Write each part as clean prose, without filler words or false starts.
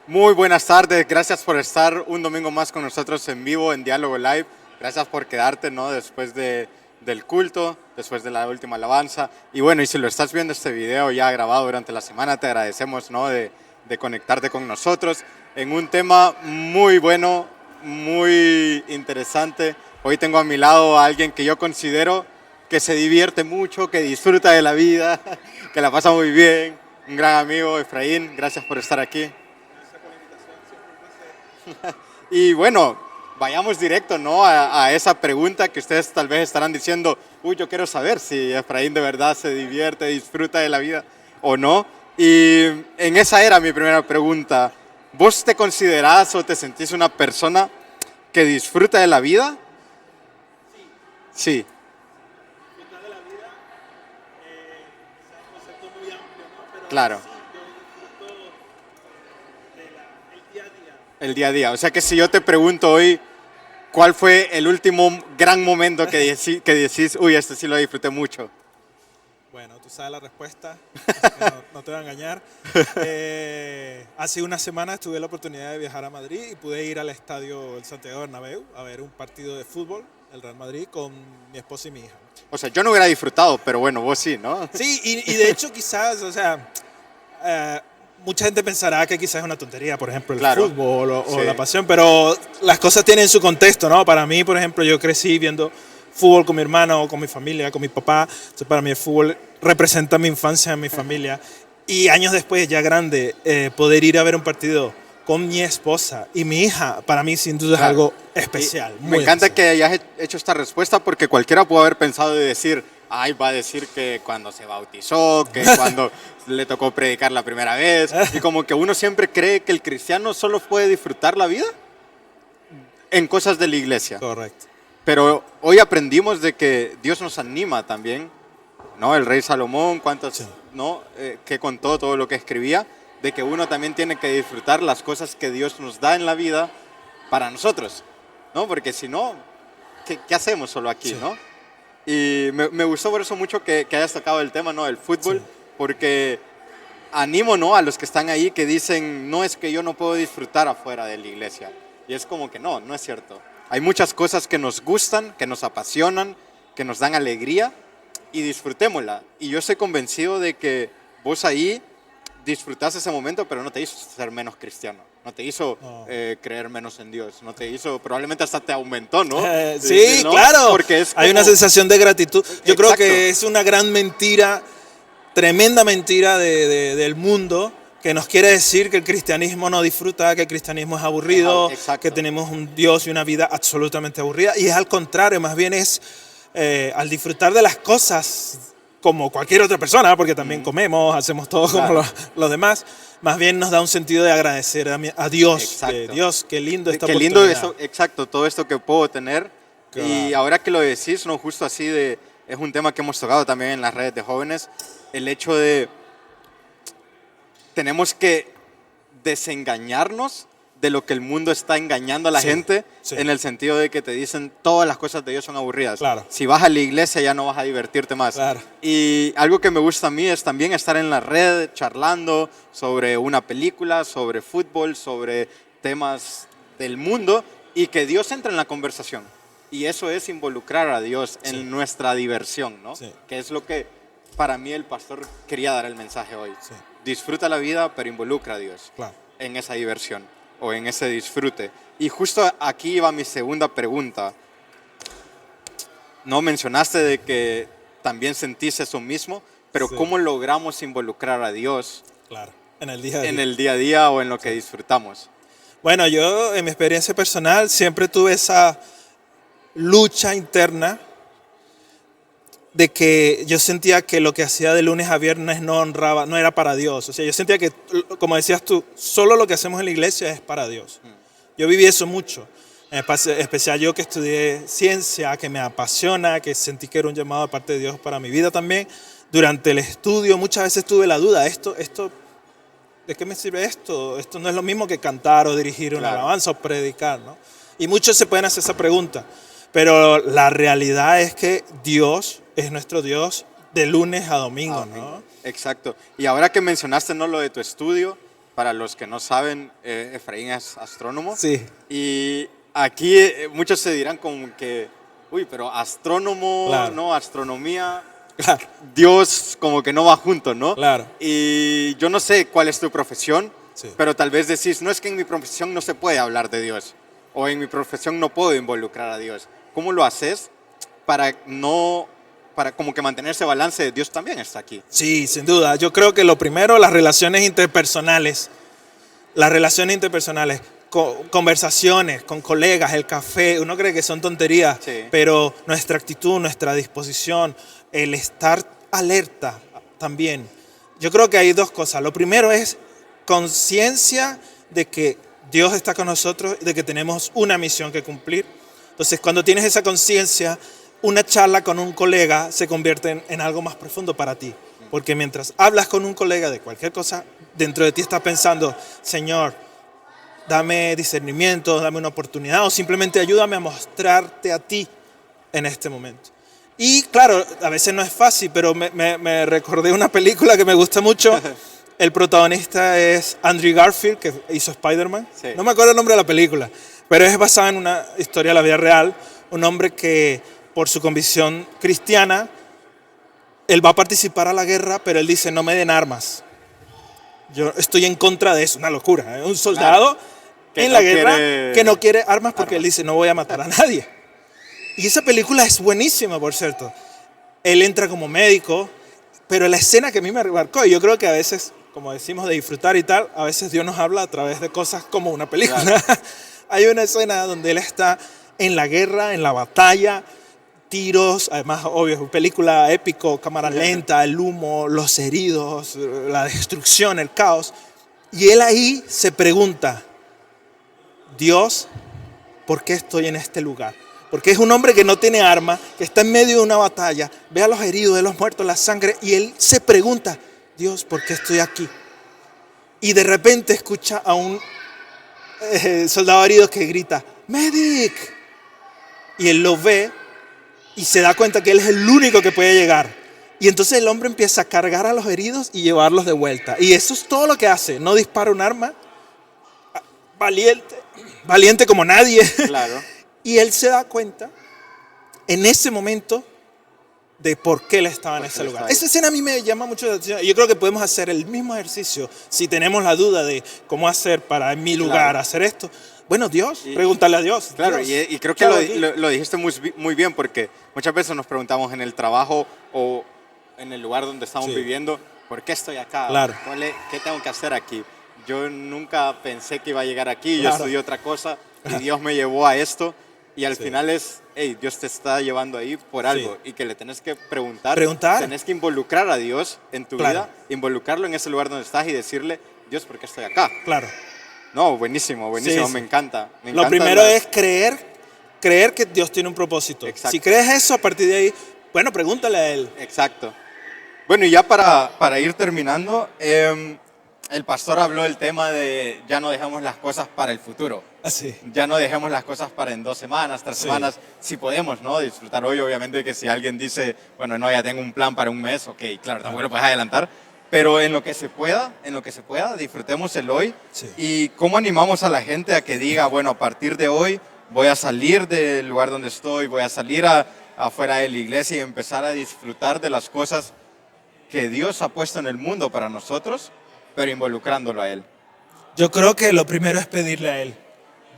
Muy buenas tardes, gracias por estar un domingo más con nosotros en vivo, en Diálogo Live. Gracias por quedarte, ¿no? Del culto, después de la última alabanza. Y bueno, y si lo estás viendo este video ya grabado durante la semana, te agradecemos, ¿no? De conectarte con nosotros en un tema muy bueno, muy interesante. Hoy tengo a mi lado a alguien que yo considero que se divierte mucho, que disfruta de la vida, que la pasa muy bien. Un gran amigo, Efraín, gracias por estar aquí. Y bueno, vayamos directo, ¿no? A esa pregunta que ustedes tal vez estarán diciendo, uy, yo quiero saber si Efraín de verdad se divierte, disfruta de la vida o no. Y en esa era mi primera pregunta. ¿Vos te considerás o te sentís una persona que disfruta de la vida? Sí, Disfrutar de la vida, quizás es un concepto muy amplio, ¿no? Pero claro, sí, yo disfruto el día a día. el día a día. O sea que si yo te pregunto hoy, ¿cuál fue el último gran momento que decís, uy, este sí lo disfruté mucho? Bueno, tú sabes la respuesta, así que no te voy a engañar. Hace una semana tuve la oportunidad de viajar a Madrid y pude ir al estadio El Santiago Bernabéu a ver un partido de fútbol, el Real Madrid, con mi esposa y mi hija. O sea, yo no hubiera disfrutado, pero bueno, vos sí, ¿no? Sí, y de hecho quizás, o sea, eh, mucha gente pensará que quizás es una tontería, por ejemplo, el Claro, fútbol o sí, la pasión, pero las cosas tienen su contexto, ¿no? Para mí, por ejemplo, yo crecí viendo fútbol con mi hermano, con mi familia, con mi papá. Entonces, para mí el fútbol representa mi infancia, mi familia. Y años después, ya grande, poder ir a ver un partido con mi esposa y mi hija, para mí sin duda es claro. algo Y especial, me muy encanta especial. que hayas hecho esta respuesta porque cualquiera pudo haber pensado y decir, ay, va a decir que cuando se bautizó, que cuando le tocó predicar la primera vez, y como que uno siempre cree que el cristiano solo puede disfrutar la vida en cosas de la iglesia. Correcto. Pero hoy aprendimos de que Dios nos anima también, ¿no? El rey Salomón, Sí. cuántas, ¿no? Que contó todo lo que escribía, de que uno también tiene que disfrutar las cosas que Dios nos da en la vida para nosotros, ¿no? Porque si no, ¿qué hacemos solo aquí, Sí. no? Y me gustó por eso mucho que hayas tocado el tema, ¿no? Del Sí. fútbol, porque animo, ¿no? A los que están ahí que dicen, no es que yo no puedo disfrutar afuera de la iglesia. Y es como que no, no es cierto. Hay muchas cosas que nos gustan, que nos apasionan, que nos dan alegría y disfrutémosla. Y yo estoy convencido de que vos ahí disfrutaste ese momento, pero no te hizo ser menos cristiano. No te hizo No. creer menos en Dios. No te hizo, probablemente hasta te aumentó, ¿no? Sí, ¿No? claro. Porque es Hay como, una sensación de gratitud. Yo creo exacto, que es una gran mentira, tremenda mentira del mundo que nos quiere decir que el cristianismo no disfruta, que el cristianismo es aburrido, que exacto. tenemos un Dios y una vida absolutamente aburrida. Y es al contrario, más bien es al disfrutar de las cosas como cualquier otra persona, porque también comemos, hacemos todo como Claro. los demás, más bien nos da un sentido de agradecer a Dios, que Exacto. Dios, qué lindo esta Qué lindo oportunidad. eso, exacto, todo esto que puedo tener. Y Claro. ahora que lo decís, no justo así de, es un tema que hemos tocado también en las redes de jóvenes, el hecho de tenemos que desengañarnos de lo que el mundo está engañando a la Sí, gente, sí. en el sentido de que te dicen todas las cosas de Dios son aburridas. Claro. Si vas a la iglesia ya no vas a divertirte más. Claro. Y algo que me gusta a mí es también estar en la red charlando sobre una película, sobre fútbol, sobre temas del mundo y que Dios entre en la conversación. Y eso es involucrar a Dios Sí. en nuestra diversión, ¿no? Sí. Que es lo que para mí el pastor quería dar el mensaje hoy. Sí. Disfruta la vida, pero involucra a Dios Claro. en esa diversión o en ese disfrute. Y justo aquí va mi segunda pregunta. No mencionaste de que también sentís eso mismo, pero Sí. ¿cómo logramos involucrar a Dios Claro. En el día a en día. el día a día o en lo que disfrutamos? Bueno, yo en mi experiencia personal siempre tuve esa lucha interna de que yo sentía que lo que hacía de lunes a viernes no honraba, no era para Dios. O sea, yo sentía que, como decías tú, solo lo que hacemos en la iglesia es para Dios. Yo viví eso mucho. En especial yo que estudié ciencia, que me apasiona, que sentí que era un llamado de parte de Dios para mi vida también. Durante el estudio muchas veces tuve la duda, ¿de qué me sirve esto? Esto no es lo mismo que cantar o dirigir una Claro. alabanza o predicar, ¿no? Y muchos se pueden hacer esa pregunta, pero la realidad es que Dios es nuestro Dios de lunes a domingo, Amén. ¿no? Exacto. Y ahora que mencionaste, ¿no?, lo de tu estudio, Para los que no saben, Efraín es astrónomo. Sí. Y aquí muchos se dirán como que, uy, pero astrónomo, Claro. no, astronomía, Claro, Dios como que no va junto, ¿no? claro. Y yo no sé cuál es tu profesión, Sí. pero tal vez decís, no es que en mi profesión no se puede hablar de Dios, o en mi profesión no puedo involucrar a Dios. ¿Cómo lo haces para como que mantener ese balance de Dios también está aquí? Sí, sin duda. Yo creo que lo primero, las relaciones interpersonales. Las relaciones interpersonales, conversaciones con colegas, el café, uno cree que son tonterías, Sí. pero nuestra actitud, nuestra disposición, el estar alerta también. Yo creo que hay dos cosas. Lo primero es conciencia de que Dios está con nosotros, de que tenemos una misión que cumplir. Entonces, cuando tienes esa conciencia, una charla con un colega se convierte en algo más profundo para ti. Porque mientras hablas con un colega de cualquier cosa, dentro de ti estás pensando, Señor, dame discernimiento, dame una oportunidad o simplemente ayúdame a mostrarte a ti en este momento. Y claro, a veces no es fácil, pero me recordé una película que me gusta mucho. El protagonista es Andrew Garfield, que hizo Spider-Man. Sí. No me acuerdo el nombre de la película, pero es basada en una historia de la vida real. Un hombre que por su convicción cristiana, él va a participar a la guerra, pero él dice, no me den armas. Yo estoy en contra de eso, una locura. Un soldado Que en no la guerra quiere que no quiere armas porque armas. él dice, no voy a matar a nadie. Y esa película es buenísima, por cierto. Él entra como médico, pero la escena que a mí me marcó, y yo creo que a veces, como decimos, de disfrutar y tal, a veces Dios nos habla a través de cosas como una película. Claro. Hay una escena donde él está en la guerra, en la batalla, tiros, además, obvio, película épico, cámara lenta, el humo, los heridos, la destrucción, el caos. Y él ahí se pregunta, Dios, ¿por qué estoy en este lugar? Porque es un hombre que no tiene arma, que está en medio de una batalla, ve a los heridos, a los muertos, la sangre, y él se pregunta, Dios, ¿por qué estoy aquí? Y de repente escucha a un soldado herido que grita, ¡Medic! Y él lo ve y se da cuenta que él es el único que puede llegar. Y entonces el hombre empieza a cargar a los heridos y llevarlos de vuelta. Y eso es todo lo que hace. No dispara un arma. Valiente como nadie. Claro. Y él se da cuenta en ese momento de por qué él estaba en Por qué ese él lugar. estaba ahí. Esa escena a mí me llama mucho la atención. Y yo creo que podemos hacer el mismo ejercicio si tenemos la duda de cómo hacer para en mi lugar Claro. hacer esto. Bueno, Dios, Y- pregúntale a Dios. Claro, Dios, y creo ¿qué que hago aquí? lo dijiste muy bien, porque muchas veces nos preguntamos en el trabajo o en el lugar donde estamos Sí. viviendo, ¿por qué estoy acá? Claro. ¿Qué tengo que hacer aquí? Yo nunca pensé que iba a llegar aquí, yo Claro. estudié otra cosa y Dios me llevó a esto. Y al Sí. final es, hey, Dios te está llevando ahí por algo y que le tenés que preguntar. Preguntar. Tenés que involucrar a Dios en tu Claro. vida, involucrarlo en ese lugar donde estás y decirle, Dios, ¿por qué estoy acá? Claro. No, buenísimo, Sí, sí. me encanta. Me Lo encanta primero la- es creer que Dios tiene un propósito. Exacto. Si crees eso, a partir de ahí, bueno, pregúntale a Él. Exacto. Bueno, y ya para ir terminando, el pastor habló del tema de ya no dejamos las cosas para el futuro. Así. Ya no dejemos las cosas para en 2 semanas, 3 Sí. semanas, si podemos, ¿no? Disfrutar hoy, obviamente, que si alguien dice, bueno, no, ya tengo un plan para un mes, ok, claro, tampoco lo puedes adelantar, pero en lo que se pueda, disfrutemos el hoy. Sí. Y cómo animamos a la gente a que diga, bueno, a partir de hoy voy a salir del lugar donde estoy, voy a salir afuera de la iglesia y empezar a disfrutar de las cosas que Dios ha puesto en el mundo para nosotros, pero involucrándolo a Él. Yo creo que lo primero es pedirle a Él.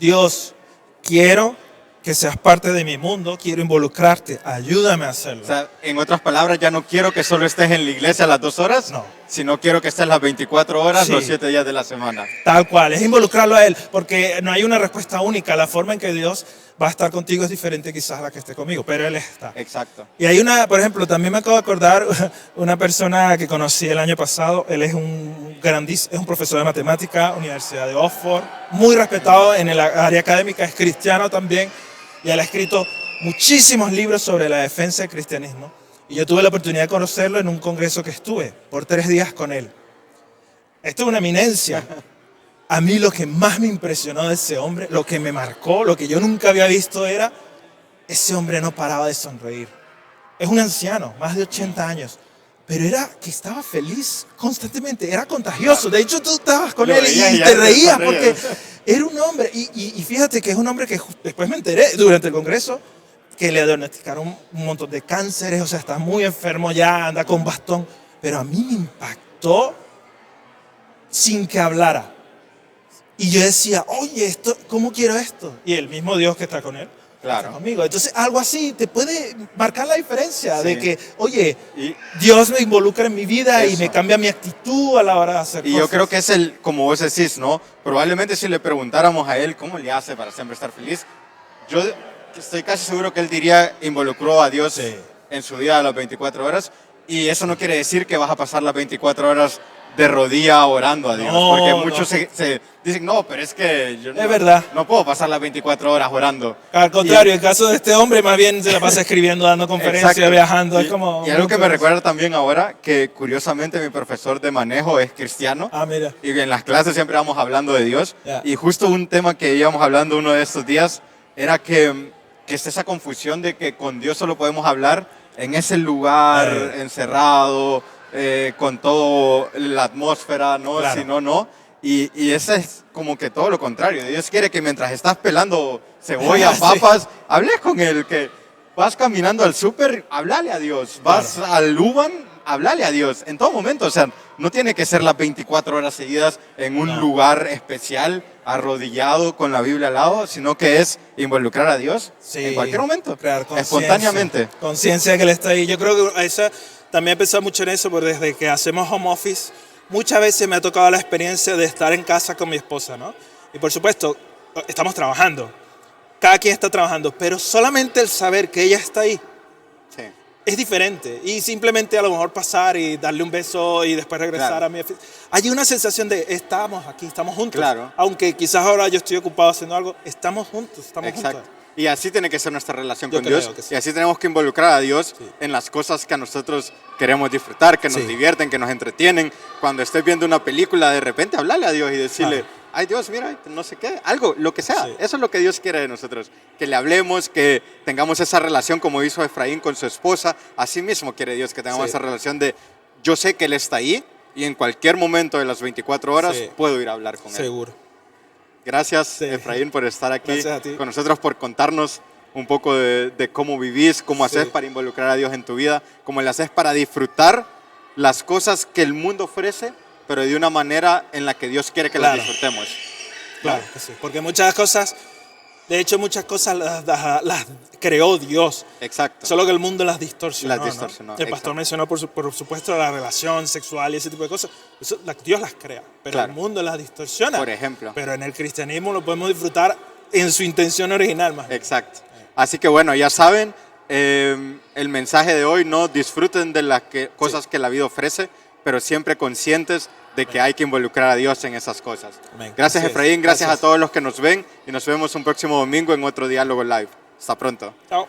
Dios, quiero que seas parte de mi mundo, quiero involucrarte, ayúdame a hacerlo. O sea, en otras palabras, ya no quiero que solo estés en la iglesia las 2 horas, No. sino quiero que estés las 24 horas, Sí. los 7 días de la semana. Tal cual, es involucrarlo a Él, porque no hay una respuesta única. La forma en que Dios va a estar contigo es diferente quizás a la que esté conmigo, pero Él está. Exacto. Y hay una, por ejemplo, también me acabo de acordar una persona que conocí el año pasado. Él es es un profesor de matemática, Universidad de Oxford, muy respetado en el área académica, es cristiano también, y él ha escrito muchísimos libros sobre la defensa del cristianismo. Y yo tuve la oportunidad de conocerlo en un congreso que estuve por 3 días con él. Esto es una eminencia. A mí lo que más me impresionó de ese hombre, lo que me marcó, lo que yo nunca había visto era, ese hombre no paraba de sonreír. Es un anciano, más de 80 años, pero era que estaba feliz constantemente, era contagioso. De hecho, tú estabas con Lo él veías y y ya te te reías sonreías. porque era un hombre. Y fíjate que es un hombre que después me enteré durante el congreso que le diagnosticaron un montón de cánceres, o sea, está muy enfermo ya, anda con bastón. Pero a mí me impactó sin que hablara. Y yo decía, oye, ¿cómo quiero esto? Y el mismo Dios que está con él. Claro. Está conmigo. Entonces, algo así te puede marcar la diferencia Sí. de que, oye, Y, Dios me involucra en mi vida y Eso. me cambia mi actitud a la hora de hacer y cosas. yo creo que es como vos decís, ¿no? Probablemente si le preguntáramos a él cómo le hace para siempre estar feliz, yo estoy casi seguro que él diría, involucró a Dios Sí. en su vida a las 24 horas. Y eso no quiere decir que vas a pasar las 24 horas de rodilla orando a Dios. No, porque no. muchos se dicen, no, pero es que yo Es verdad. no puedo pasar las 24 horas orando. Al contrario, el caso de este hombre más bien se la pasa escribiendo, dando conferencias, Exacto. viajando. Y, Es como y algo que me recuerda también ahora, que curiosamente mi profesor de manejo es cristiano. Ah, mira. Y en las clases siempre vamos hablando de Dios. Ya. Y justo un tema que íbamos hablando uno de estos días era que es esa confusión de que con Dios solo podemos hablar en ese lugar encerrado, con toda la atmósfera, ¿no? Claro. Si no, no. Y ese es como que todo lo contrario. Dios quiere que mientras estás pelando cebolla, Sí. papas, hables con Él, que vas caminando al súper, hablale a Dios. Vas al Uban, hablale a Dios. En todo momento, o sea, no tiene que ser las 24 horas seguidas en un lugar especial, arrodillado con la Biblia al lado, sino que es involucrar a Dios Sí, en cualquier momento, crear conciencia. espontáneamente. Conciencia de que Él está ahí. Yo creo que esa, también he pensado mucho en eso, porque desde que hacemos home office, muchas veces me ha tocado la experiencia de estar en casa con mi esposa, ¿no? Y por supuesto, estamos trabajando. Cada quien está trabajando, pero solamente el saber que ella está ahí Sí. es diferente. Y simplemente a lo mejor pasar y darle un beso y después regresar Claro. a mi oficina. Hay una sensación de estamos aquí, estamos juntos. Claro. Aunque quizás ahora yo estoy ocupado haciendo algo, estamos juntos, estamos Exacto. juntos. Y así tiene que ser nuestra relación Yo con creo Dios. que sí. Y así tenemos que involucrar a Dios Sí. en las cosas que a nosotros queremos disfrutar, que nos Sí. divierten, que nos entretienen. Cuando estés viendo una película, de repente hablarle a Dios y decirle, Claro. ay Dios, mira, no sé qué, algo, lo que sea. Sí. Eso es lo que Dios quiere de nosotros. Que le hablemos, que tengamos esa relación como hizo Efraín con su esposa. Así mismo quiere Dios que tengamos Sí. esa relación de, yo sé que Él está ahí y en cualquier momento de las 24 horas Sí. puedo ir a hablar con Él. Seguro. Gracias, Sí. Efraín, por estar aquí Gracias a ti. con nosotros, por contarnos un poco de cómo vivís, cómo Sí. haces para involucrar a Dios en tu vida, cómo le haces para disfrutar las cosas que el mundo ofrece, pero de una manera en la que Dios quiere que Claro. las disfrutemos. Claro que sí. Porque muchas cosas, de hecho muchas cosas las creó Dios. Exacto. Solo que el mundo las distorsionó. Las distorsionó, ¿no? El pastor exacto. mencionó, por supuesto, la relación sexual y ese tipo de cosas. Eso, Dios las crea, pero Claro. el mundo las distorsiona. Por ejemplo. Pero en el cristianismo lo podemos disfrutar en su intención original más. Exacto. Así que bueno, ya saben, el mensaje de hoy, no disfruten de las cosas que la vida ofrece, pero siempre conscientes de que hay que involucrar a Dios en esas cosas. Amén. Gracias, Así es. Efraín, gracias a Gracias. todos los que nos ven y nos vemos un próximo domingo en otro Diálogo Live. Hasta pronto. Chao.